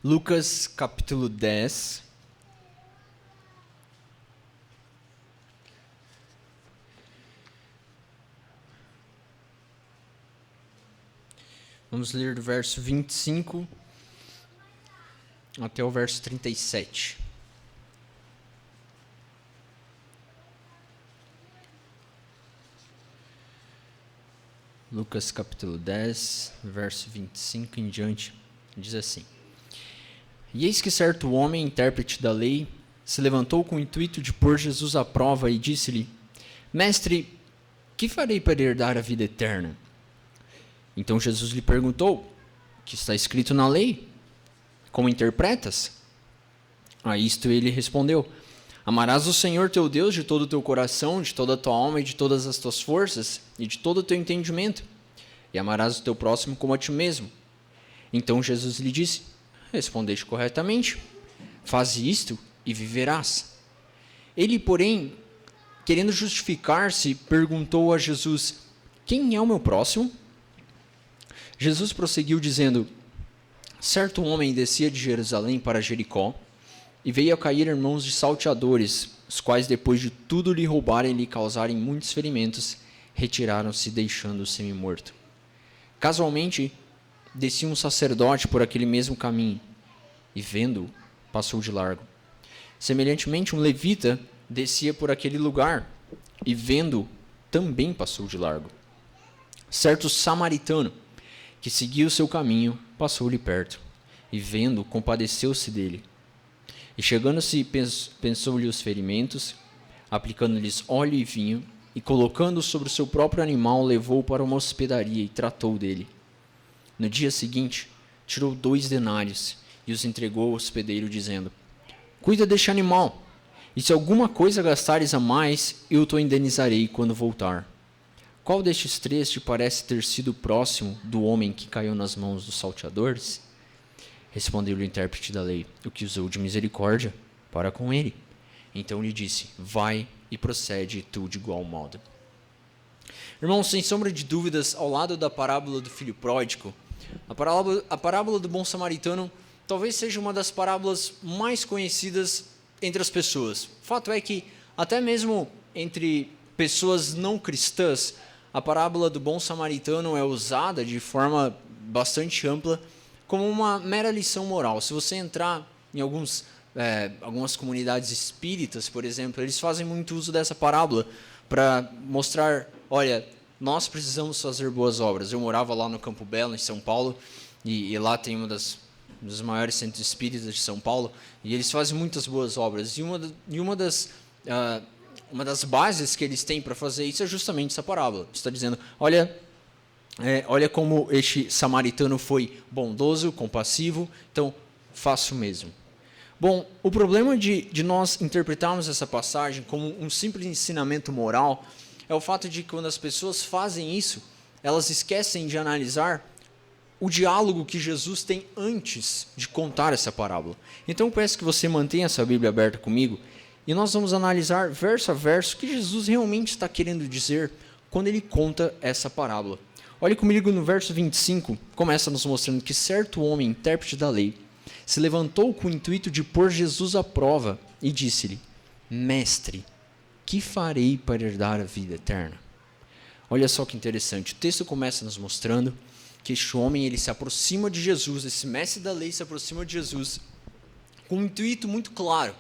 Lucas capítulo 10. Vamos ler do verso 25 até o verso 37. Lucas capítulo 10, verso 25 em diante, diz assim: E eis que certo homem, intérprete da lei, se levantou com o intuito de pôr Jesus à prova e disse-lhe: Mestre, que farei para herdar a vida eterna? Então Jesus lhe perguntou: O que está escrito na lei? Como interpretas? A isto ele respondeu: Amarás o Senhor teu Deus de todo o teu coração, de toda a tua alma e de todas as tuas forças e de todo o teu entendimento, e amarás o teu próximo como a ti mesmo. Então Jesus lhe disse: Respondeste corretamente, faze isto e viverás. Ele, porém, querendo justificar-se, perguntou a Jesus: Quem é o meu próximo? Jesus prosseguiu dizendo: Certo homem descia de Jerusalém para Jericó, e veio a cair em mãos de salteadores, os quais, depois de tudo lhe roubarem e lhe causarem muitos ferimentos, retiraram-se, deixando-o semi-morto. Casualmente, descia um sacerdote por aquele mesmo caminho, e vendo-o, passou de largo. Semelhantemente, um levita descia por aquele lugar, e vendo-o, também passou de largo. Certo samaritano, que seguia o seu caminho, passou-lhe perto, e vendo-o, compadeceu-se dele. E chegando-se, pensou-lhe os ferimentos, aplicando-lhes óleo e vinho, e colocando-o sobre o seu próprio animal, levou-o para uma hospedaria e tratou dele. No dia seguinte, tirou 2 denários e os entregou ao hospedeiro, dizendo: Cuida deste animal, e se alguma coisa gastares a mais, eu te indenizarei quando voltar. Qual destes 3 te parece ter sido próximo do homem que caiu nas mãos dos salteadores? Respondeu-lhe o intérprete da lei: O que usou de misericórdia para com ele. Então lhe disse: Vai e procede tu de igual modo. Irmãos, sem sombra de dúvidas, ao lado da parábola do filho pródigo, a parábola do bom samaritano talvez seja uma das parábolas mais conhecidas entre as pessoas. O fato é que, até mesmo entre pessoas não cristãs, a parábola do bom samaritano é usada de forma bastante ampla como uma mera lição moral. Se você entrar em algumas comunidades espíritas, por exemplo, eles fazem muito uso dessa parábola para mostrar: olha, nós precisamos fazer boas obras. Eu morava lá no Campo Belo, em São Paulo, e lá tem dos maiores centros espíritas de São Paulo, e eles fazem muitas boas obras. E uma das bases que eles têm para fazer isso é justamente essa parábola. Está dizendo: olha como este samaritano foi bondoso, compassivo, então faço o mesmo. Bom, o problema de nós interpretarmos essa passagem como um simples ensinamento moral é o fato de que, quando as pessoas fazem isso, elas esquecem de analisar o diálogo que Jesus tem antes de contar essa parábola. Então eu peço que você mantenha essa Bíblia aberta comigo, e nós vamos analisar verso a verso o que Jesus realmente está querendo dizer quando ele conta essa parábola. Olhe comigo no verso 25, começa nos mostrando que certo homem, intérprete da lei, se levantou com o intuito de pôr Jesus à prova e disse-lhe: Mestre, que farei para herdar a vida eterna? Olha só que interessante, o texto começa nos mostrando que este homem, ele se aproxima de Jesus, esse mestre da lei se aproxima de Jesus com um intuito muito claro.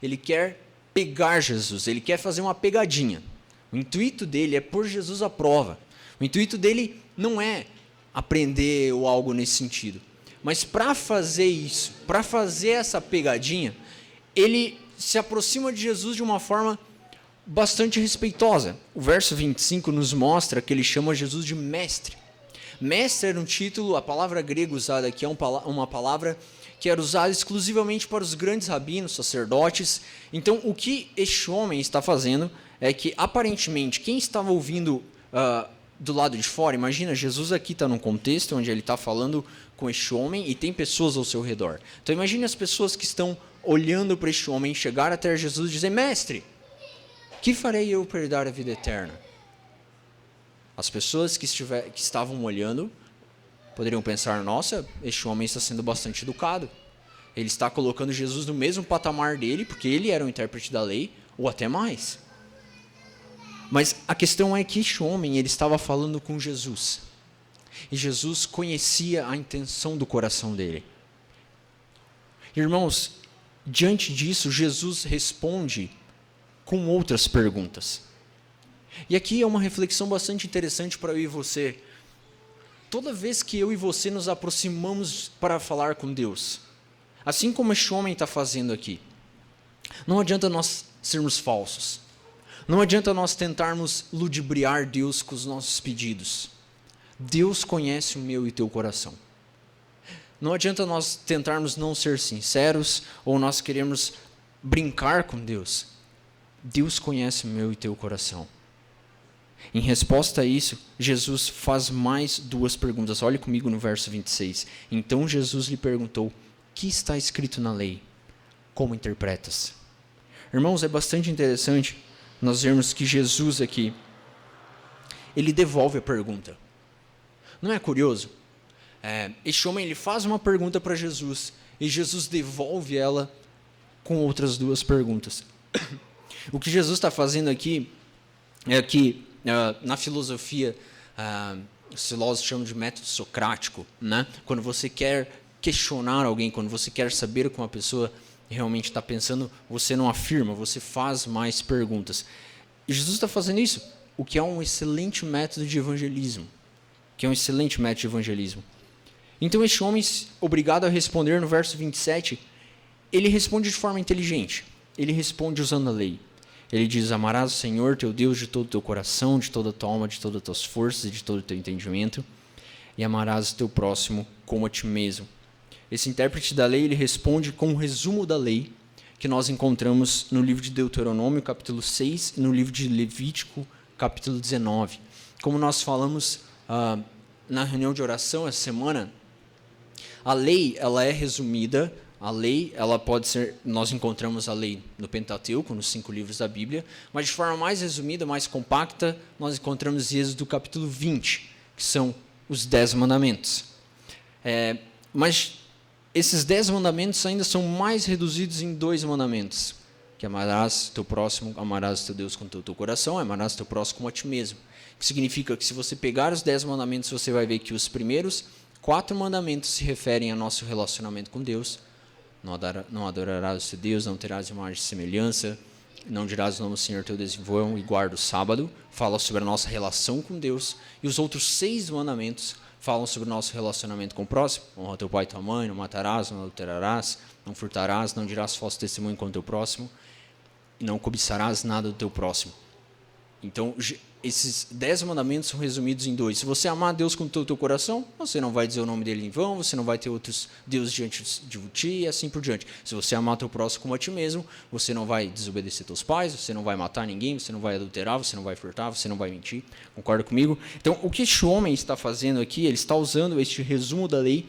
Ele quer pegar Jesus, ele quer fazer uma pegadinha. O intuito dele é pôr Jesus à prova. O intuito dele não é aprender ou algo nesse sentido. Mas para fazer isso, para fazer essa pegadinha, ele se aproxima de Jesus de uma forma bastante respeitosa. O verso 25 nos mostra que ele chama Jesus de mestre. Mestre era um título, a palavra grega usada aqui é uma palavra que era usada exclusivamente para os grandes rabinos, sacerdotes. Então, o que este homem está fazendo é que, aparentemente, quem estava ouvindo do lado de fora, imagina, Jesus aqui está num contexto onde ele está falando com este homem e tem pessoas ao seu redor. Então imagine as pessoas que estão olhando para este homem chegar até Jesus e dizer: Mestre, que farei eu para herdar a vida eterna? As pessoas que estavam olhando poderiam pensar: nossa, este homem está sendo bastante educado, Ele está colocando Jesus no mesmo patamar dele, porque ele era o intérprete da lei, ou até mais. Mas a questão é que este homem, ele estava falando com Jesus. E Jesus conhecia a intenção do coração dele. Irmãos, diante disso, Jesus responde com outras perguntas. E aqui é uma reflexão bastante interessante para eu e você. Toda vez que eu e você nos aproximamos para falar com Deus, assim como este homem está fazendo aqui, não adianta nós sermos falsos. Não adianta nós tentarmos ludibriar Deus com os nossos pedidos. Deus conhece o meu e o teu coração. Não adianta nós tentarmos não ser sinceros ou nós queremos brincar com Deus. Deus conhece o meu e o teu coração. Em resposta a isso, Jesus faz mais duas perguntas. Olhe comigo no verso 26. Então Jesus lhe perguntou: que está escrito na lei? Como interpretas? Irmãos, é bastante interessante nós vermos que Jesus aqui, ele devolve a pergunta. Não é curioso? Este homem, ele faz uma pergunta para Jesus e Jesus devolve ela com outras duas perguntas. O que Jesus está fazendo aqui é que, na filosofia, os filósofos chamam de método socrático, né? Quando você quer questionar alguém, quando você quer saber o que uma pessoa realmente está pensando, você não afirma, você faz mais perguntas. E Jesus está fazendo isso, o que é um excelente método de evangelismo. Então, este homem, obrigado a responder no verso 27, ele responde de forma inteligente. Ele responde usando a lei. Ele diz: amarás o Senhor teu Deus de todo o teu coração, de toda a tua alma, de todas as tuas forças e de todo o teu entendimento, e amarás o teu próximo como a ti mesmo. Esse intérprete da lei, ele responde com um resumo da lei que nós encontramos no livro de Deuteronômio, capítulo 6, e no livro de Levítico, capítulo 19. Como nós falamos na reunião de oração essa semana, a lei, ela é resumida. A lei, ela pode ser, nós encontramos a lei no Pentateuco, nos 5 livros da Bíblia, mas de forma mais resumida, mais compacta, nós encontramos Êxodo capítulo 20, que são os 10 mandamentos. Mas esses 10 mandamentos ainda são mais reduzidos em 2 mandamentos, que amarás teu próximo, amarás teu Deus com todo o teu coração, amarás teu próximo como a ti mesmo. Que significa que se você pegar os 10 mandamentos, você vai ver que os primeiros 4 mandamentos se referem ao nosso relacionamento com Deus. Não adorarás o teu Deus, não terás imagem de semelhança, não dirás o nome do Senhor teu Deus em vão e guarda o sábado. Fala sobre a nossa relação com Deus. E os outros 6 mandamentos falam sobre o nosso relacionamento com o próximo. Honra teu pai e tua mãe, não matarás, não adulterarás, não furtarás, não dirás falso testemunho contra o teu próximo, e não cobiçarás nada do teu próximo. Então, esses 10 mandamentos são resumidos em 2. Se você amar a Deus com todo o teu coração, você não vai dizer o nome dele em vão, você não vai ter outros deuses diante de ti e assim por diante. Se você amar teu próximo como a ti mesmo, você não vai desobedecer teus pais, você não vai matar ninguém, você não vai adulterar, você não vai furtar, você não vai mentir. Concorda comigo? Então, o que este homem está fazendo aqui, ele está usando este resumo da lei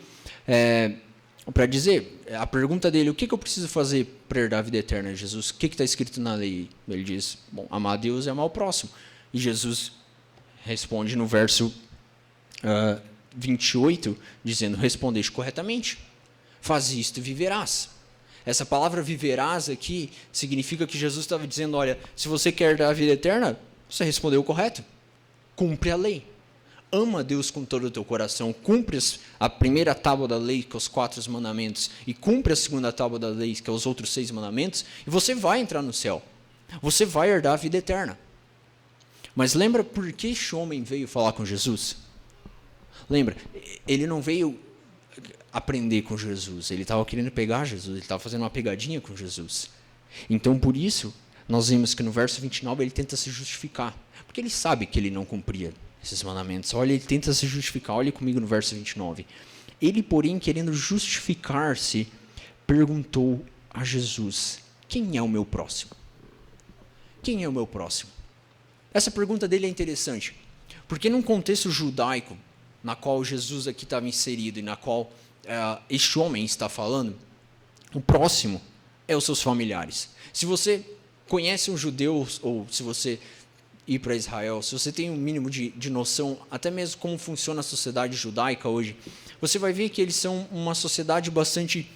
para dizer, a pergunta dele: o que eu preciso fazer para herdar a vida eterna, Jesus? O que está escrito na lei? Ele diz: bom, amar a Deus e amar o próximo. E Jesus responde no verso 28, dizendo: respondeste corretamente, faz isto e viverás. Essa palavra viverás aqui significa que Jesus estava dizendo: olha, se você quer dar a vida eterna, você respondeu correto, cumpre a lei. Ama a Deus com todo o teu coração, cumpre a primeira tábua da lei, que é os 4 mandamentos, e cumpre a segunda tábua da lei, que é os outros 6 mandamentos, e você vai entrar no céu. Você vai herdar a vida eterna. Mas lembra por que este homem veio falar com Jesus? Lembra, ele não veio aprender com Jesus, ele estava querendo pegar Jesus, ele estava fazendo uma pegadinha com Jesus. Então, por isso, nós vimos que no verso 29 ele tenta se justificar, porque ele sabe que ele não cumpria esses mandamentos. Olha, ele tenta se justificar. Olha comigo no verso 29. Ele, porém, querendo justificar-se, perguntou a Jesus: quem é o meu próximo? Quem é o meu próximo? Essa pergunta dele é interessante, porque num contexto judaico, na qual Jesus aqui estava inserido e na qual este homem está falando, o próximo é os seus familiares. Se você conhece um judeu, ou se você ir para Israel, se você tem um mínimo de noção, até mesmo como funciona a sociedade judaica hoje, você vai ver que eles são uma sociedade bastante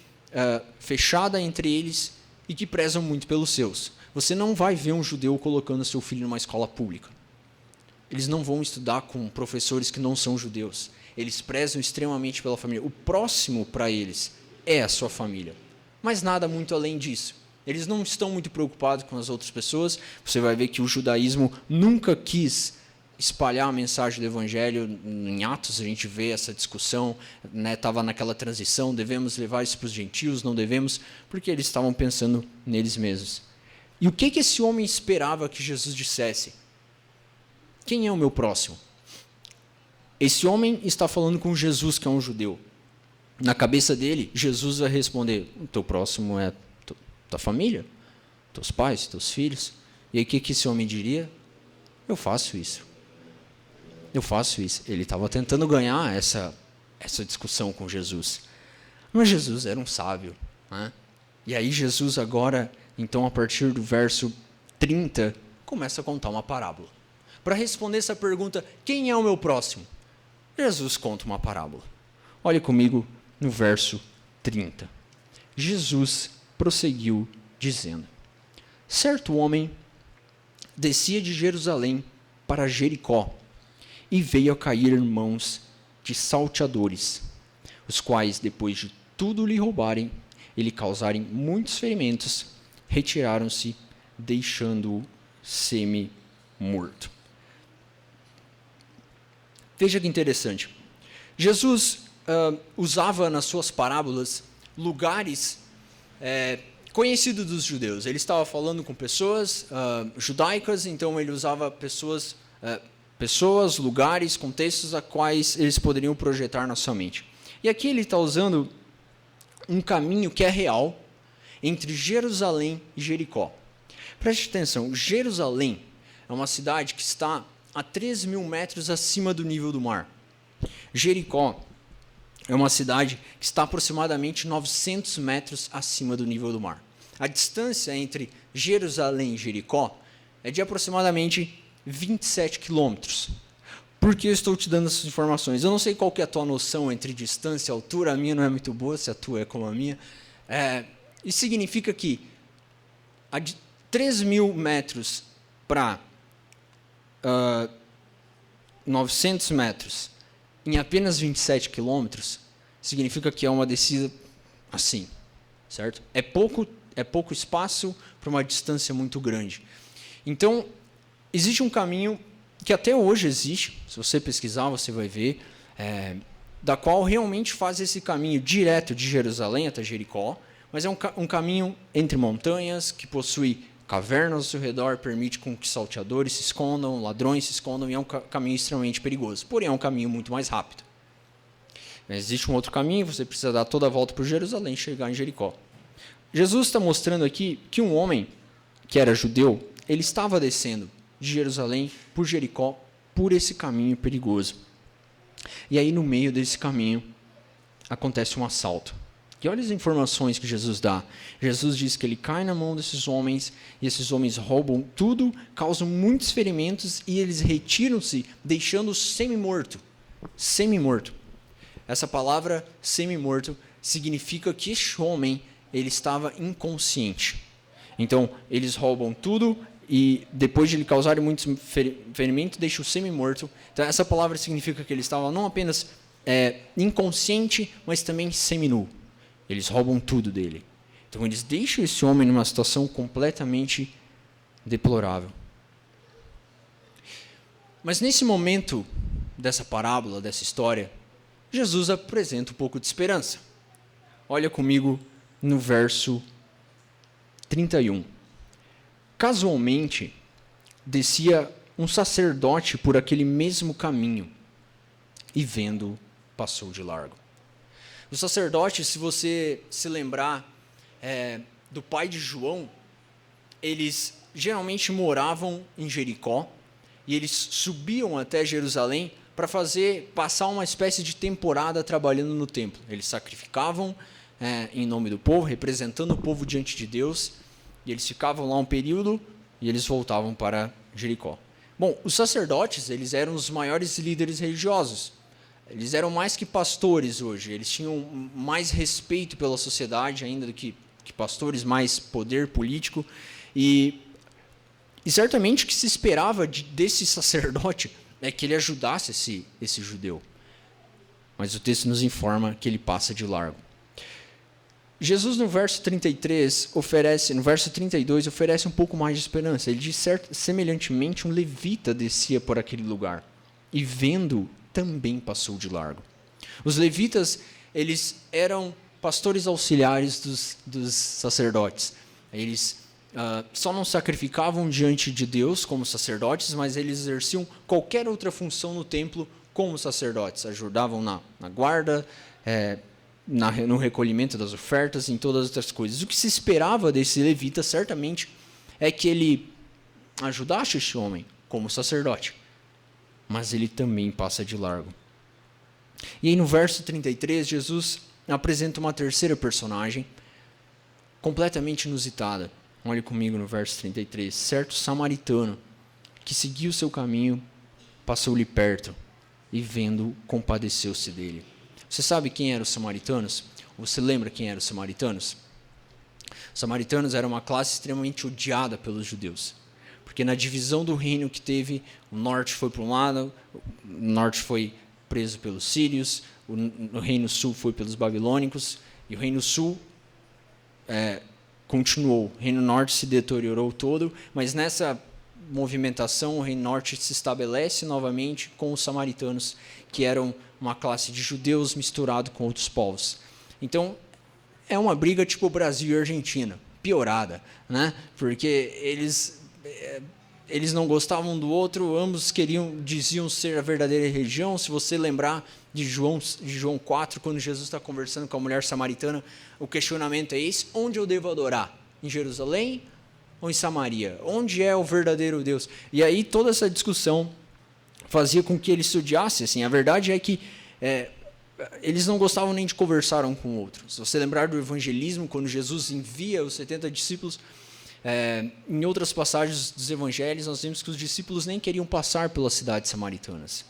fechada entre eles e que prezam muito pelos seus. Você não vai ver um judeu colocando seu filho numa escola pública. Eles não vão estudar com professores que não são judeus. Eles prezam extremamente pela família. O próximo para eles é a sua família. Mas nada muito além disso. Eles não estão muito preocupados com as outras pessoas. Você vai ver que o judaísmo nunca quis espalhar a mensagem do evangelho. Em Atos a gente vê essa discussão, estava naquela transição, devemos levar isso para os gentios, não devemos, porque eles estavam pensando neles mesmos. E o que esse homem esperava que Jesus dissesse? Quem é o meu próximo? Esse homem está falando com Jesus, que é um judeu. Na cabeça dele, Jesus vai responder: o teu próximo é tua família, teus pais, teus filhos. E aí o que esse homem diria? Eu faço isso. Eu faço isso. Ele estava tentando ganhar essa discussão com Jesus. Mas Jesus era um sábio, né? E aí Jesus agora, então a partir do verso 30, começa a contar uma parábola. Para responder essa pergunta, quem é o meu próximo? Jesus conta uma parábola. Olhe comigo no verso 30. Jesus prosseguiu dizendo: certo homem descia de Jerusalém para Jericó e veio a cair em mãos de salteadores, os quais, depois de tudo lhe roubarem e lhe causarem muitos ferimentos, retiraram-se, deixando-o semi-morto. Veja que interessante. Jesus usava nas suas parábolas lugares conhecidos dos judeus. Ele estava falando com pessoas judaicas, então ele usava pessoas, lugares, contextos a quais eles poderiam projetar na sua mente. E aqui ele está usando um caminho que é real entre Jerusalém e Jericó. Preste atenção, Jerusalém é uma cidade que está a 3.000 metros acima do nível do mar. Jericó é uma cidade que está aproximadamente 900 metros acima do nível do mar. A distância entre Jerusalém e Jericó é de aproximadamente 27 quilômetros. Por que eu estou te dando essas informações? Eu não sei qual que é a tua noção entre distância e altura, a minha não é muito boa, se a tua é como a minha. Isso significa que de 3.000 metros para 900 metros em apenas 27 quilômetros, significa que é uma descida assim, certo? É pouco espaço para uma distância muito grande. Então, existe um caminho que até hoje existe, se você pesquisar você vai ver, da qual realmente faz esse caminho direto de Jerusalém até Jericó, mas é um caminho entre montanhas, que possui cavernas ao seu redor, permite com que salteadores se escondam, ladrões se escondam, e é um caminho extremamente perigoso. Porém, é um caminho muito mais rápido. Mas existe um outro caminho, você precisa dar toda a volta por Jerusalém e chegar em Jericó. Jesus está mostrando aqui que um homem que era judeu, ele estava descendo de Jerusalém por Jericó, por esse caminho perigoso. E aí, no meio desse caminho, acontece um assalto. E olha as informações que Jesus dá. Jesus diz que ele cai na mão desses homens, e esses homens roubam tudo, causam muitos ferimentos, e eles retiram-se, deixando-o semi-morto. Semi-morto. Essa palavra semi-morto significa que este homem ele estava inconsciente. Então, eles roubam tudo, e depois de lhe causarem muitos ferimentos, deixam-o semi-morto. Então, essa palavra significa que ele estava não apenas inconsciente, mas também seminu. Eles roubam tudo dele. Então, eles deixam esse homem numa situação completamente deplorável. Mas nesse momento dessa parábola, dessa história, Jesus apresenta um pouco de esperança. Olha comigo no verso 31. Casualmente, descia um sacerdote por aquele mesmo caminho e, vendo, passou de largo. Os sacerdotes, se você se lembrar do pai de João, eles geralmente moravam em Jericó e eles subiam até Jerusalém para passar uma espécie de temporada trabalhando no templo. Eles sacrificavam em nome do povo, representando o povo diante de Deus, e eles ficavam lá um período e eles voltavam para Jericó. Bom, os sacerdotes, eles eram os maiores líderes religiosos. Eles eram mais que pastores hoje, eles tinham mais respeito pela sociedade ainda do que pastores, mais poder político. E certamente o que se esperava desse sacerdote é que ele ajudasse esse judeu. Mas o texto nos informa que ele passa de largo. Jesus, no verso 33, no verso 32, oferece um pouco mais de esperança. Ele diz, semelhantemente, um levita descia por aquele lugar, e vendo, também passou de largo. Os levitas, eles eram pastores auxiliares dos sacerdotes. Eles só não sacrificavam diante de Deus como sacerdotes, mas eles exerciam qualquer outra função no templo como sacerdotes. Ajudavam na guarda, no recolhimento das ofertas, em todas as outras coisas. O que se esperava desse levita, certamente, é que ele ajudasse este homem como sacerdote. Mas ele também passa de largo. E aí no verso 33, Jesus apresenta uma terceira personagem, completamente inusitada. Olhe comigo no verso 33. Certo samaritano, que seguiu o seu caminho, passou-lhe perto, e vendo, compadeceu-se dele. Você sabe quem eram os samaritanos? Você lembra quem eram os samaritanos? Os samaritanos eram uma classe extremamente odiada pelos judeus. Porque na divisão do reino que teve, o norte foi para um lado, o norte foi preso pelos sírios, o reino sul foi pelos babilônicos, e o reino sul continuou. O reino norte se deteriorou todo, mas nessa movimentação o reino norte se estabelece novamente com os samaritanos, que eram uma classe de judeus misturado com outros povos. Então, é uma briga tipo Brasil e Argentina, piorada, né? Porque eles não gostavam do outro, ambos diziam ser a verdadeira religião. Se você lembrar de João 4, quando Jesus está conversando com a mulher samaritana, o questionamento é esse: onde eu devo adorar? Em Jerusalém ou em Samaria? Onde é o verdadeiro Deus? E aí toda essa discussão fazia com que eles se odiassem. Assim, a verdade é que eles não gostavam nem de conversar um com o outro. Se você lembrar do evangelismo, quando Jesus envia os 70 discípulos, em outras passagens dos evangelhos, nós vemos que os discípulos nem queriam passar pelas cidades samaritanas.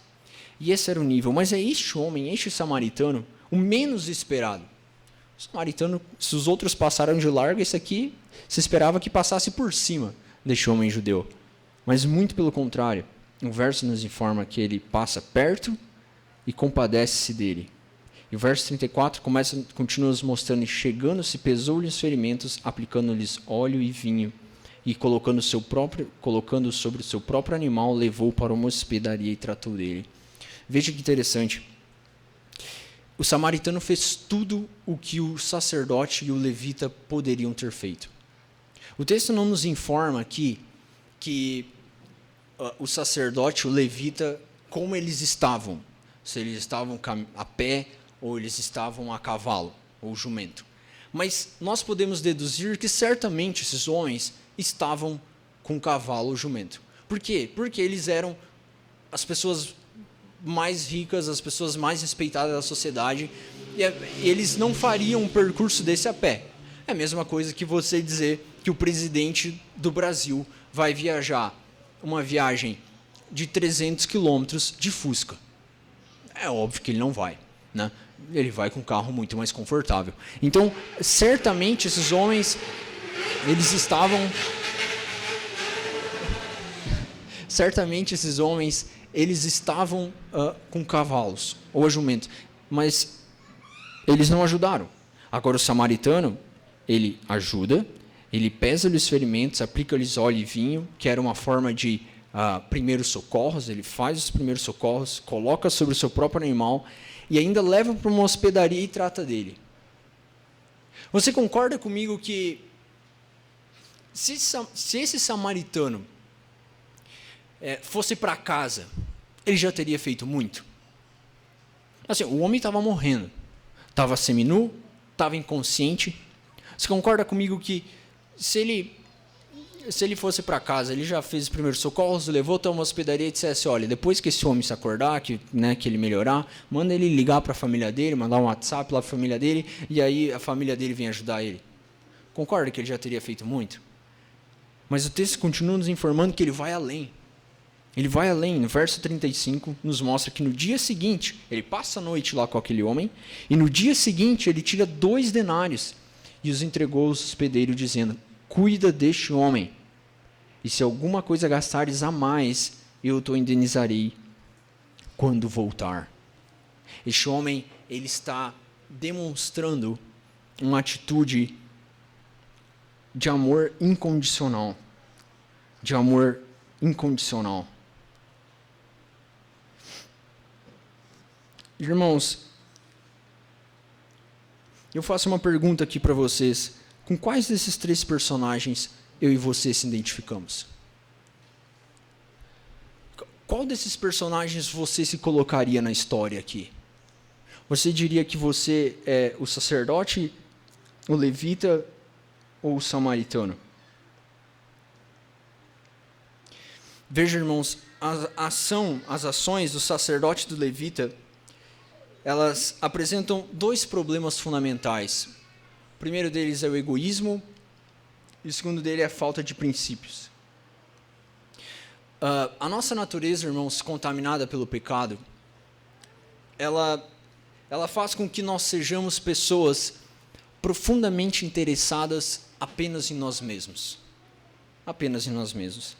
E esse era o nível. Mas é este homem, este samaritano, o menos esperado. O samaritano, se os outros passaram de largo, esse aqui se esperava que passasse por cima deste homem judeu. Mas muito pelo contrário. O verso nos informa que ele passa perto e compadece-se dele. E o verso 34 continua nos mostrando: chegando-se, pesou-lhe os ferimentos, aplicando-lhes óleo e vinho, e colocando sobre o seu próprio animal, levou para uma hospedaria e tratou dele. Veja que interessante. O samaritano fez tudo o que o sacerdote e o levita poderiam ter feito. O texto não nos informa aqui que o sacerdote e o levita, como eles estavam. Se eles estavam a pé, ou eles estavam a cavalo, ou jumento. Mas nós podemos deduzir que certamente esses homens estavam com cavalo ou jumento. Por quê? Porque eles eram as pessoas mais ricas, as pessoas mais respeitadas da sociedade, e eles não fariam um percurso desse a pé. É a mesma coisa que você dizer que o presidente do Brasil vai viajar uma viagem de 300 quilômetros de Fusca. É óbvio que ele não vai, né? Ele vai com um carro muito mais confortável. Então, certamente esses homens, eles estavam com cavalos ou jumentos, mas eles não ajudaram. Agora o samaritano, ele ajuda, ele pesa-lhe os ferimentos, aplica-lhes óleo e vinho, que era uma forma de primeiros socorros. Ele faz os primeiros socorros, coloca sobre o seu próprio animal e ainda leva para uma hospedaria e trata dele. Você concorda comigo que se esse samaritano fosse para casa, ele já teria feito muito? Assim, o homem estava morrendo, estava seminu, estava inconsciente. Você concorda comigo que se ele fosse para casa, ele já fez os primeiros socorros, levou até uma hospedaria e dissesse: olha, depois que esse homem se acordar, que ele melhorar, manda ele ligar para a família dele, mandar um WhatsApp lá para a família dele, e aí a família dele vem ajudar ele? Concorda que ele já teria feito muito? Mas o texto continua nos informando que ele vai além. Ele vai além, no verso 35, nos mostra que no dia seguinte, ele passa a noite lá com aquele homem, e no dia seguinte ele tira 2 denários e os entregou ao hospedeiro, dizendo: cuida deste homem, e se alguma coisa gastares a mais, eu te indenizarei quando voltar. Este homem, ele está demonstrando uma atitude de amor incondicional. De amor incondicional. Irmãos, eu faço uma pergunta aqui para vocês. Com quais desses 3 personagens eu e você se identificamos? Qual desses personagens você se colocaria na história aqui? Você diria que você é o sacerdote, o levita ou o samaritano? Veja, irmãos, as ações do sacerdote e do levita, elas apresentam 2 problemas fundamentais. O primeiro deles é o egoísmo, e o segundo dele é a falta de princípios. A nossa natureza, irmãos, contaminada pelo pecado, ela faz com que nós sejamos pessoas profundamente interessadas apenas em nós mesmos. Apenas em nós mesmos.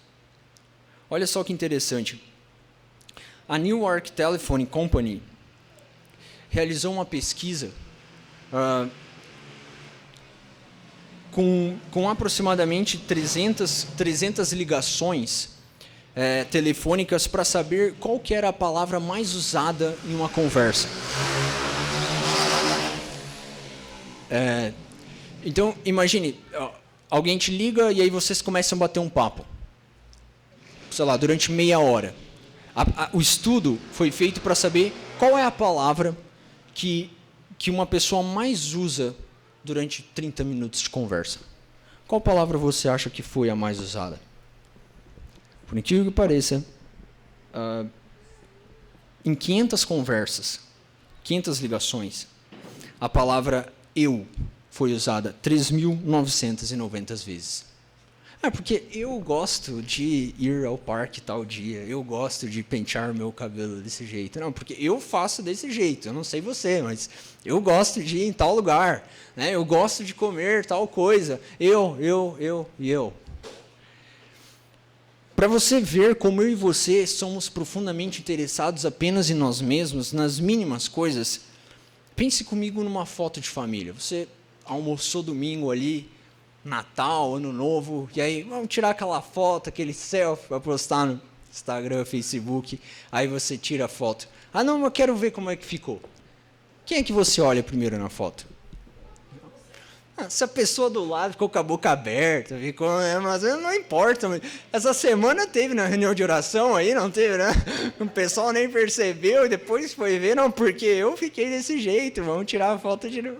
Olha só que interessante. A Newark Telephone Company realizou uma pesquisa com aproximadamente 300 ligações telefônicas para saber qual que era a palavra mais usada em uma conversa. Então, imagine, alguém te liga e aí vocês começam a bater um papo. Sei lá, durante meia hora. O estudo foi feito para saber qual é a palavra que uma pessoa mais usa durante 30 minutos de conversa. Qual palavra você acha que foi a mais usada? Por incrível que pareça, em 500 conversas, 500 ligações, a palavra eu foi usada 3.990 vezes. Porque eu gosto de ir ao parque tal dia, eu gosto de pentear meu cabelo desse jeito. Não, porque eu faço desse jeito, eu não sei você, mas eu gosto de ir em tal lugar, né? Eu gosto de comer tal coisa, eu. Para você ver como eu e você somos profundamente interessados apenas em nós mesmos, nas mínimas coisas, pense comigo numa foto de família. Você almoçou domingo ali, Natal, Ano Novo, e aí vamos tirar aquela foto, aquele selfie para postar no Instagram, Facebook, aí você tira a foto. Ah não, eu quero ver como é que ficou. Quem é que você olha primeiro na foto? Se a pessoa do lado ficou com a boca aberta, mas não importa. Essa semana teve na reunião de oração aí, não teve, né? O pessoal nem percebeu e depois foi ver, não, porque eu fiquei desse jeito, vamos tirar a foto de novo.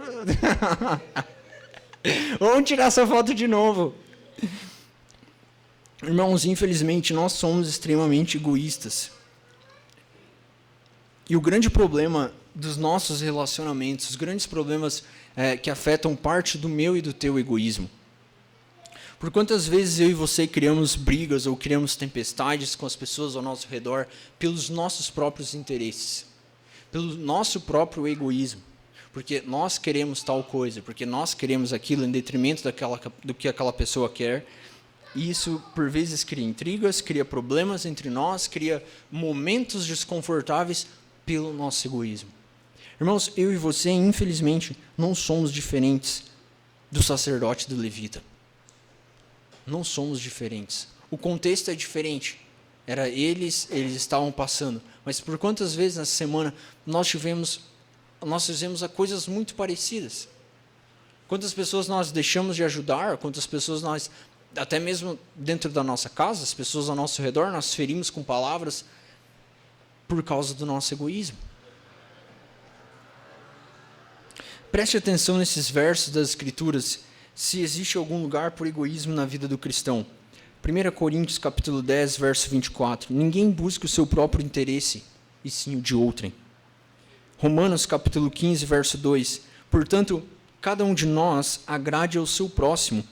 Vamos tirar essa foto de novo. Irmãos, infelizmente, nós somos extremamente egoístas. E o grande problema dos nossos relacionamentos, os grandes problemas que afetam parte do meu e do teu egoísmo. Por quantas vezes eu e você criamos brigas ou criamos tempestades com as pessoas ao nosso redor pelos nossos próprios interesses, pelo nosso próprio egoísmo. Porque nós queremos tal coisa, porque nós queremos aquilo em detrimento do que aquela pessoa quer. E isso, por vezes, cria intrigas, cria problemas entre nós, cria momentos desconfortáveis pelo nosso egoísmo. Irmãos, eu e você, infelizmente, não somos diferentes do sacerdote e do levita. Não somos diferentes. O contexto é diferente. Eles estavam passando. Mas por quantas vezes nessa semana nós fizemos coisas muito parecidas? Quantas pessoas nós deixamos de ajudar? Quantas pessoas nós, até mesmo dentro da nossa casa, as pessoas ao nosso redor, nós ferimos com palavras por causa do nosso egoísmo? Preste atenção nesses versos das Escrituras, se existe algum lugar por egoísmo na vida do cristão. 1 Coríntios capítulo 10, verso 24. Ninguém busca o seu próprio interesse, e sim o de outrem. Romanos capítulo 15, verso 2. Portanto, cada um de nós agrade ao seu próximo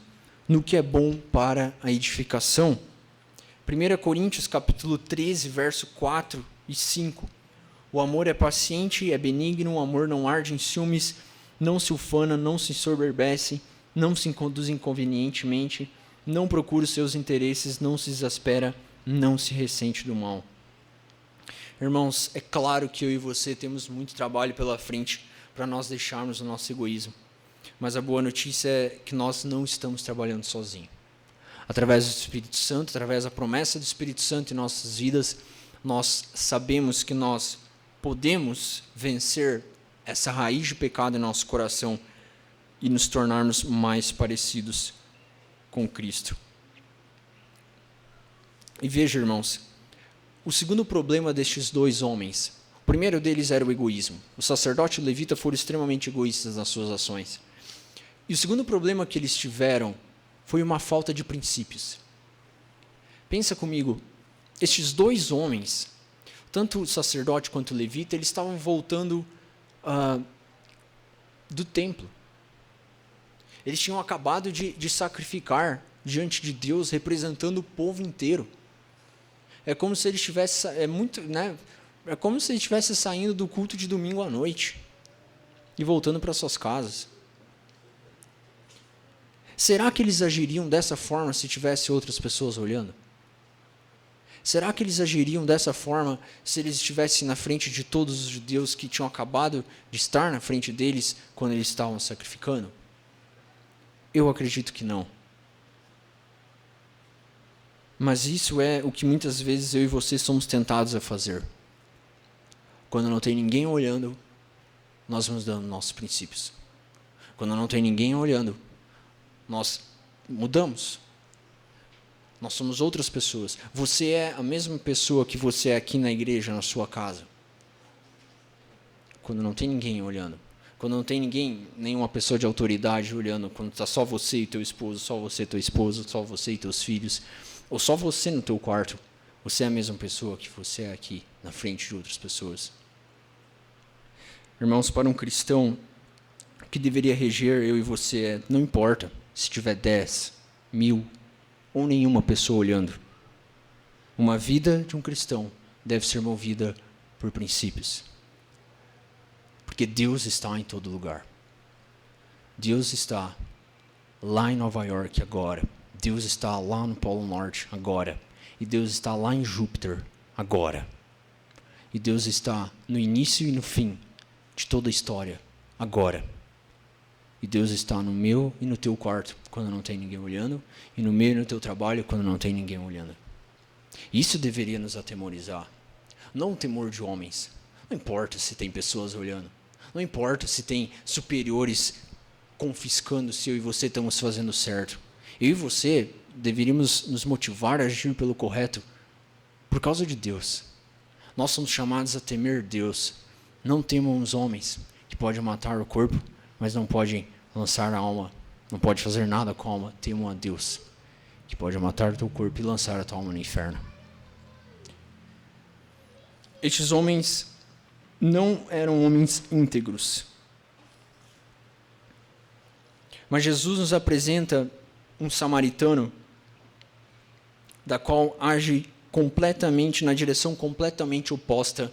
no que é bom para a edificação. 1 Coríntios capítulo 13, verso 4 e 5. O amor é paciente, é benigno, o amor não arde em ciúmes, não se ufana, não se ensoberbece, não se conduz inconvenientemente, não procura os seus interesses, não se exaspera, não se ressente do mal. Irmãos, é claro que eu e você temos muito trabalho pela frente para nós deixarmos o nosso egoísmo. Mas a boa notícia é que nós não estamos trabalhando sozinhos. Através do Espírito Santo, através da promessa do Espírito Santo em nossas vidas, nós sabemos que nós podemos vencer essa raiz de pecado em nosso coração e nos tornarmos mais parecidos com Cristo. E veja, irmãos, o segundo problema destes dois homens, o primeiro deles era o egoísmo. O sacerdote e o levita foram extremamente egoístas nas suas ações. E o segundo problema que eles tiveram foi uma falta de princípios. Pensa comigo, estes dois homens, tanto o sacerdote quanto o levita, eles estavam voltando do templo. Eles tinham acabado de sacrificar diante de Deus, representando o povo inteiro. É como se eles estivessem, é como se eles estivessem saindo do culto de domingo à noite e voltando para suas casas. Será que eles agiriam dessa forma se tivesse outras pessoas olhando? Será que eles agiriam dessa forma se eles estivessem na frente de todos os judeus que tinham acabado de estar na frente deles quando eles estavam sacrificando? Eu acredito que não. Mas isso é o que muitas vezes eu e você somos tentados a fazer. Quando não tem ninguém olhando, nós vamos dando nossos princípios. Quando não tem ninguém olhando, nós mudamos. Nós somos outras pessoas. Você é a mesma pessoa que você é aqui na igreja, na sua casa. Quando não tem ninguém olhando. Quando não tem ninguém, nenhuma pessoa de autoridade olhando. Quando está só você e teu esposo, só você e tua esposa, só você e teus filhos. Ou só você no teu quarto. Você é a mesma pessoa que você é aqui, na frente de outras pessoas. Irmãos, para um cristão, o que deveria reger eu e você é, não importa se tiver 10, 1000 ou nenhuma pessoa olhando. Uma vida de um cristão deve ser movida por princípios. Porque Deus está em todo lugar. Deus está lá em Nova York agora. Deus está lá no Polo Norte agora. E Deus está lá em Júpiter agora. E Deus está no início e no fim de toda a história agora. E Deus está no meu e no teu quarto, quando não tem ninguém olhando, e no meu e no teu trabalho, quando não tem ninguém olhando. Isso deveria nos atemorizar. Não o temor de homens. Não importa se tem pessoas olhando. Não importa se tem superiores confiscando se eu e você estamos fazendo certo. Eu e você deveríamos nos motivar a agir pelo correto por causa de Deus. Nós somos chamados a temer Deus. Não temam os homens, que podem matar o corpo, mas não podem lançar a alma, não pode fazer nada com a alma. Temam a Deus, que pode matar o teu corpo e lançar a tua alma no inferno. Estes homens não eram homens íntegros. Mas Jesus nos apresenta um samaritano, da qual age completamente, na direção completamente oposta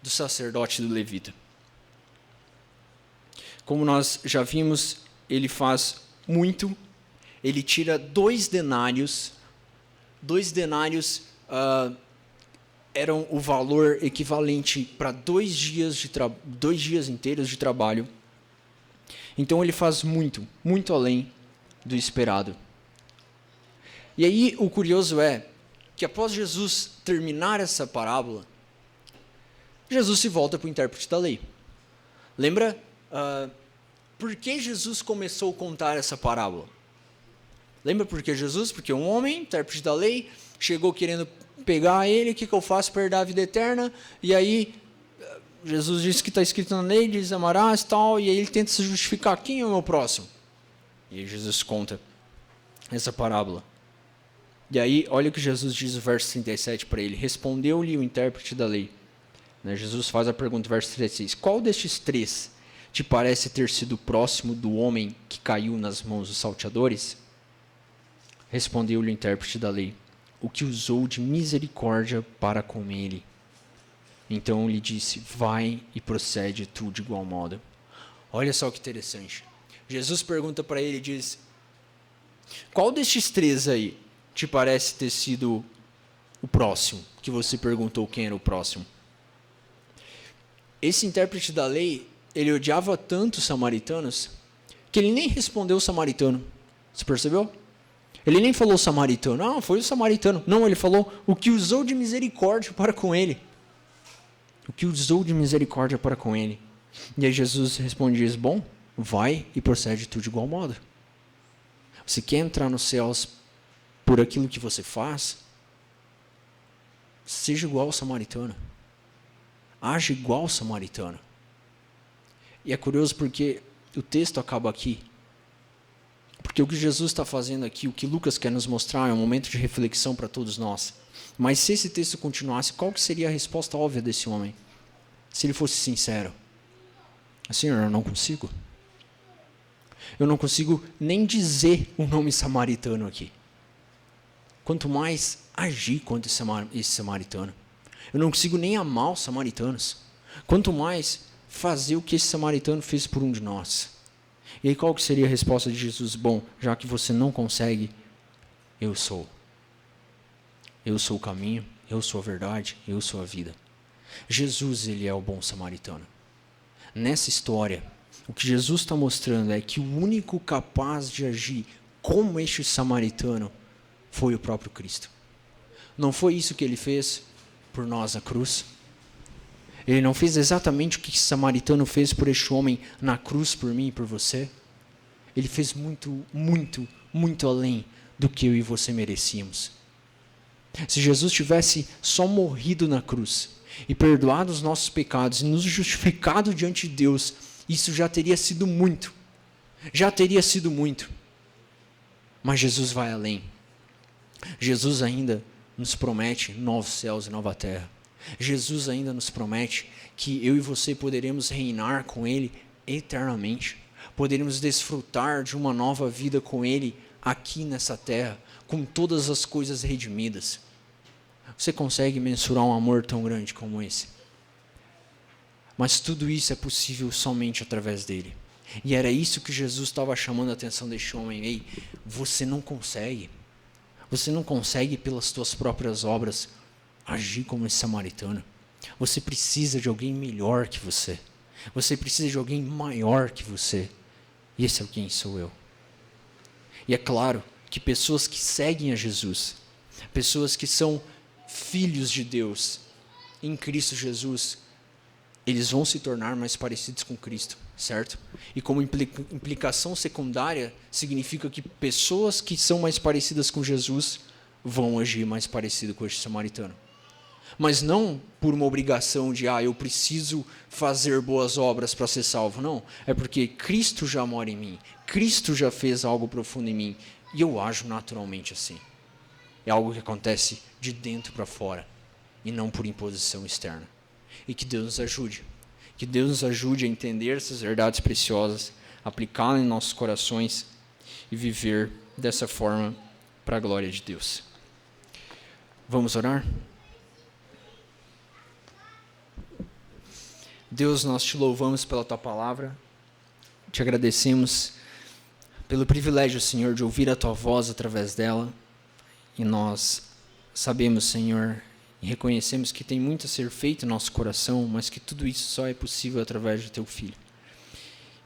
do sacerdote e do levita. Como nós já vimos, ele faz muito. Ele tira 2 denários. 2 denários eram o valor equivalente para 2 dias inteiros de trabalho. Então ele faz muito, muito além do esperado. E aí o curioso é que após Jesus terminar essa parábola, Jesus se volta para o intérprete da lei. Lembra? Por que Jesus começou a contar essa parábola? Lembra por que Jesus? Porque um homem, intérprete da lei, chegou querendo pegar ele, o que eu faço para herdar a vida eterna? E aí, Jesus disse que está escrito na lei, diz amarás e tal, e aí ele tenta se justificar, quem é o meu próximo? E aí Jesus conta essa parábola. E aí, olha o que Jesus diz no verso 37 para ele. Respondeu-lhe o intérprete da lei. Jesus faz a pergunta, verso 36. Qual destes 3 te parece ter sido próximo do homem que caiu nas mãos dos salteadores? Respondeu-lhe o intérprete da lei. o que usou de misericórdia para com ele. Então lhe disse: vai e procede tu de igual modo. Olha só que interessante. Jesus pergunta para ele e diz: qual destes três aí te parece ter sido o próximo? Que você perguntou quem era o próximo. Esse intérprete da lei, ele odiava tanto os samaritanos, que ele nem respondeu o samaritano. Você percebeu? Ele nem falou samaritano. Ah, foi o samaritano. Não, ele falou o que usou de misericórdia para com ele. O que usou de misericórdia para com ele. E aí Jesus responde e diz: bom, vai e procede tu de igual modo. Você quer entrar nos céus por aquilo que você faz? Seja igual ao samaritano. Age igual ao samaritano. E é curioso porque o texto acaba aqui. Porque o que Jesus está fazendo aqui, o que Lucas quer nos mostrar, é um momento de reflexão para todos nós. Mas se esse texto continuasse, qual que seria a resposta óbvia desse homem? Se ele fosse sincero: Senhor, eu não consigo. Eu não consigo nem dizer o nome samaritano aqui. Quanto mais agir contra esse samaritano. Eu não consigo nem amar os samaritanos. Quanto mais fazer o que esse samaritano fez por um de nós. E aí qual que seria a resposta de Jesus? Bom, já que você não consegue, eu sou. Eu sou o caminho, eu sou a verdade, eu sou a vida. Jesus, ele é o bom samaritano. Nessa história, o que Jesus está mostrando é que o único capaz de agir como este samaritano foi o próprio Cristo. Não foi isso que ele fez por nós na cruz? Ele não fez exatamente o que esse samaritano fez por este homem na cruz, por mim e por você? Ele fez muito, muito, muito além do que eu e você merecíamos. Se Jesus tivesse só morrido na cruz e perdoado os nossos pecados e nos justificado diante de Deus, isso já teria sido muito. Já teria sido muito. Mas Jesus vai além. Jesus ainda nos promete novos céus e nova terra. Jesus ainda nos promete que eu e você poderemos reinar com Ele eternamente. Poderemos desfrutar de uma nova vida com Ele aqui nessa terra, com todas as coisas redimidas. Você consegue mensurar um amor tão grande como esse? Mas tudo isso é possível somente através dele. E era isso que Jesus estava chamando a atenção deste homem. Ei, você não consegue. Você não consegue pelas suas próprias obras agir como esse samaritano. Você precisa de alguém melhor que você. Você precisa de alguém maior que você. E esse alguém sou eu. E é claro que pessoas que seguem a Jesus, pessoas que são filhos de Deus em Cristo Jesus, eles vão se tornar mais parecidos com Cristo, certo? E como implicação secundária, significa que pessoas que são mais parecidas com Jesus vão agir mais parecido com este samaritano. Mas não por uma obrigação de, eu preciso fazer boas obras para ser salvo. Não, é porque Cristo já mora em mim. Cristo já fez algo profundo em mim. E eu ajo naturalmente assim. É algo que acontece de dentro para fora. E não por imposição externa. E que Deus nos ajude. Que Deus nos ajude a entender essas verdades preciosas, aplicá-las em nossos corações e viver dessa forma para a glória de Deus. Vamos orar? Deus, nós te louvamos pela tua palavra, te agradecemos pelo privilégio, Senhor, de ouvir a tua voz através dela, e nós sabemos, Senhor, e reconhecemos que tem muito a ser feito em nosso coração, mas que tudo isso só é possível através do teu Filho.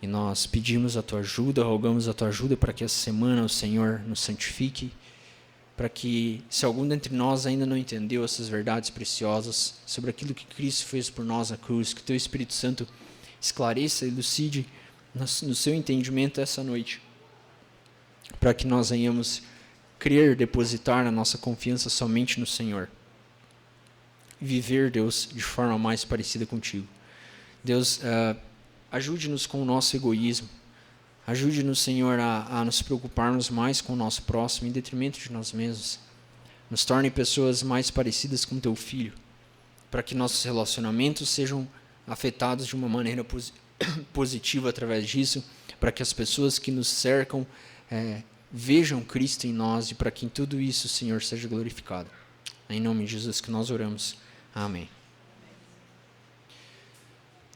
E nós pedimos a tua ajuda, rogamos a tua ajuda para que essa semana o Senhor nos santifique, para que, se algum dentre nós ainda não entendeu essas verdades preciosas sobre aquilo que Cristo fez por nós na cruz, que o teu Espírito Santo esclareça e elucide no seu entendimento essa noite, para que nós venhamos crer, depositar a nossa confiança somente no Senhor, e viver, Deus, de forma mais parecida contigo. Deus, ajude-nos com o nosso egoísmo. Ajude-nos, Senhor, a nos preocuparmos mais com o nosso próximo, em detrimento de nós mesmos. Nos torne pessoas mais parecidas com teu Filho, para que nossos relacionamentos sejam afetados de uma maneira positiva através disso, para que as pessoas que nos cercam vejam Cristo em nós e para que em tudo isso o Senhor seja glorificado. É em nome de Jesus que nós oramos. Amém.